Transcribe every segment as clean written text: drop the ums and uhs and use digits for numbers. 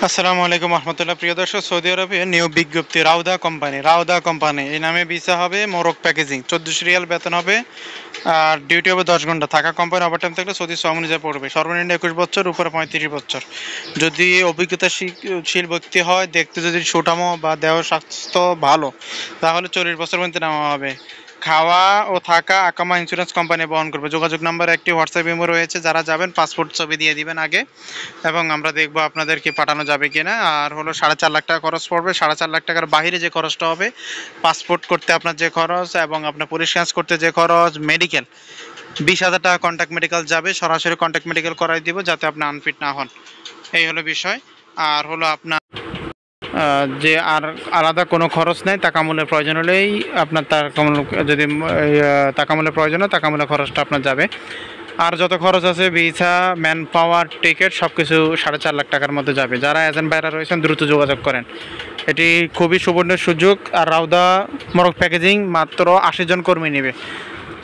আসসালামু আলাইকুম রহমতুল্লাহ। প্রিয় দর্শক, সৌদি আরবে নিউ বিজ্ঞপ্তি রাউদা কোম্পানি এই নামে ভিসা হবে, মোরগ প্যাকেজিং, 1400 রিয়াল বেতন হবে, আর ডিউটি হবে 10 ঘন্টা। থাকা কোম্পানি ওভারটাইম থাকলে সৌদি শ্রম অনুযায়ী পড়বে। সর্বনিম্ন 21 বছর, উপরে 35 বছর। যদি অভিজ্ঞতাশীল ব্যক্তি হয়, দেখতে যদি সুঠামো বা দেহ স্বাস্থ্য ভালো, তাহলে 40 বছর পর্যন্ত নেওয়া হবে। খাওয়া ও থাকা আকামা ইন্স্যুরেন্স কোম্পানি বহন করবে। যোগাযোগ নাম্বার একটি হোয়াটসঅ্যাপ ইমো রয়েছে। যারা যাবেন পাসপোর্ট ছবি দিয়ে দিবেন আগে, এবং আমরা দেখব আপনাদেরকে পাঠানো যাবে কিনা। আর হলো 4.5 লাখ টাকা খরচ পড়বে। 4.5 লাখ টাকার বাইরে যে খরচটা হবে, পাসপোর্ট করতে আপনার যে খরচ এবং আপনার পুলিশ ক্লিয়ারেন্স করতে যে খরচ, মেডিকেল 20,000 টাকা কন্ট্যাক্ট মেডিকেল যাবে। সরাসরি কন্ট্যাক্ট মেডিকেল করাই দিব যাতে আপনি আনফিট না হন। এই হলো বিষয়। আর হলো আপনার যে আর আলাদা কোনো খরচ নেই। তাকামূলের প্রয়োজন হলেই আপনার তাকামূল, যদি তাকামূলের প্রয়োজন হয় তাকামূলের খরচটা আপনার যাবে। আর যত খরচ আছে, ভিসা, ম্যান পাওয়ার, টিকিট, সব কিছু 4.5 লাখ টাকার মধ্যে যাবে। যারা এজেন্ট ভাইরা রয়েছেন দ্রুত যোগাযোগ করেন। এটি খুবই সুবর্ণের সুযোগ। আর রাউদা মোরগ প্যাকেজিং মাত্র 80 জন কর্মী নেবে।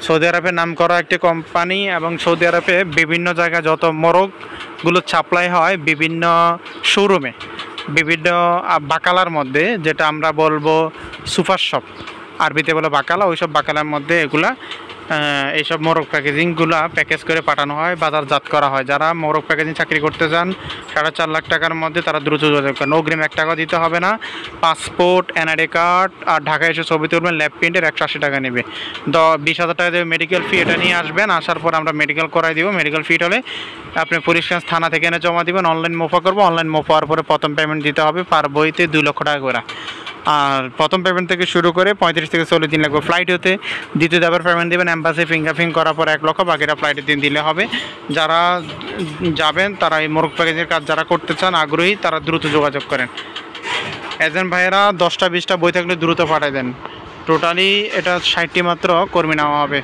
সৌদি আরবের নাম করা একটি কোম্পানি, এবং সৌদি আরবে বিভিন্ন জায়গায় যত মোরগগুলো সাপ্লাই হয় বিভিন্ন শোরুমে, বিভিন্ন বাকালার মধ্যে, যেটা আমরা বলবো সুপার শপ, আরবিতে বলে বাকালা, ওইসব বাকালার মধ্যে এগুলা এইসব মোরগ প্যাকেজিংগুলো প্যাকেজ করে পাঠানো হয়, বাজারজাত করা হয়। যারা মোরগ প্যাকেজিং চাকরি করতে চান 4.5 লাখ টাকার মধ্যে, তারা দ্রুত যোগাযোগ করেন। অগ্রিম 1 টাকা দিতে হবে না। পাসপোর্ট, এনআইডি কার্ড আর ঢাকায় এসে ছবি তুলবেন, ল্যাব প্রিন্টের 180 টাকা নেবে। 20,000 টাকা দেবে মেডিকেল ফি। এটা নিয়ে আসবেন, আসার পর আমরা মেডিকেল করাই দিব। মেডিকেল ফি হলে আপনি পুলিশ থানা থেকে এনে জমা দিবেন। অনলাইন মোফা করবো। অনলাইন মোফা হওয়ার পরে প্রথম পেমেন্ট দিতে হবে পার বইতে 2 লক্ষ টাকা করে। আর প্রথম পেমেন্ট থেকে শুরু করে 35 থেকে 40 দিন লাগবে ফ্লাইট হতে। দ্বিতীয় দাবার পেমেন্ট দেবেন এম্বাসি ফিঙ্গারপ্রিন্ট করার পর 1 লক্ষ, বাকিটা ফ্লাইটের দিন দিলে হবে। যারা যাবেন, তারা এই মোরগ প্যাকেজের কাজ যারা করতে চান, আগ্রহী, তারা দ্রুত যোগাযোগ করেন। এজেন্ট ভাইয়েরা 10টা 20টা বই থাকলে দ্রুত পাঠিয়ে দেন। টোটালি এটা 60টি মাত্র কর্মী নেওয়া হবে।